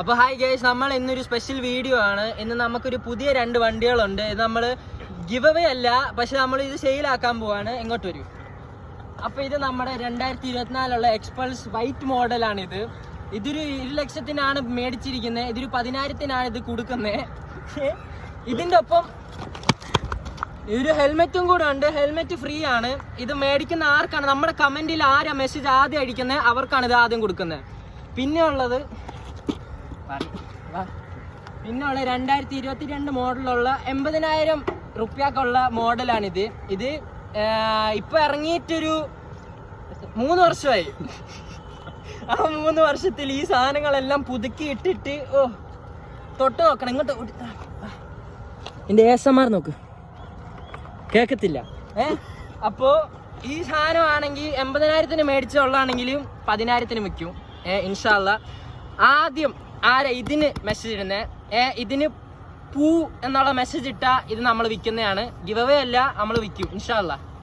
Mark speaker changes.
Speaker 1: അപ്പോൾ hi guys, നമ്മൾ ഇന്നൊരു സ്പെഷ്യൽ വീഡിയോ ആണ്. ഇന്ന് നമുക്കൊരു പുതിയ 2 വണ്ടികളുണ്ട്. ഇത് നമ്മൾ ഗിവ് അവേ അല്ല, പക്ഷെ നമ്മൾ ഇത് സെയിലാക്കാൻ പോവാണ്. ഇങ്ങോട്ട് വരും. അപ്പോൾ ഇത് നമ്മുടെ 2024 എക്സ്പൾസ് വൈറ്റ് മോഡലാണിത്. ഇതൊരു 1,00,000-നാണ് മേടിച്ചിരിക്കുന്നത്. ഇതൊരു 10,000-നാണ് ഇത് കൊടുക്കുന്നത്. ഇതിൻ്റെ ഒപ്പം ഒരു ഹെൽമെറ്റും കൂടെ ഉണ്ട്. ഹെൽമെറ്റ് ഫ്രീ ആണ്. ഇത് മേടിക്കുന്ന ആർക്കാണ്, നമ്മുടെ കമൻറ്റിൽ ആരാ മെസ്സേജ് ആദ്യം അടിക്കുന്നത് അവർക്കാണ് ഇത് ആദ്യം കൊടുക്കുന്നത്. പിന്നെ ഉള്ളത് 2022 മോഡലുള്ള 80,000 റുപ്യക്കുള്ള മോഡലാണിത്. ഇത് ഇപ്പൊ ഇറങ്ങിയിട്ടൊരു 3 വർഷമായി. ആ 3 വർഷത്തിൽ ഈ സാധനങ്ങളെല്ലാം പുതുക്കി ഇട്ടിട്ട് തൊട്ട് നോക്കണം. ഇങ്ങോട്ട് എന്റെ ASMR നോക്ക്, കേക്കത്തില്ല. അപ്പോ ഈ സാധനം ആണെങ്കിൽ 80,000-ന് മേടിച്ചുള്ളാണെങ്കിലും 10,000-ന് വിൽക്കും ഇൻഷാ അല്ലാ. ആദ്യം ആരാ ഇതിന് മെസ്സേജ് ഇടുന്നത്, ഇതിന് പൂ എന്നുള്ള മെസ്സേജ് ഇട്ടാൽ ഇത് നമ്മൾ വിൽക്കുന്നതാണ്. ഗിവ് അവേ അല്ല, നമ്മൾ വിൽക്കും ഇൻഷാ അല്ലാ.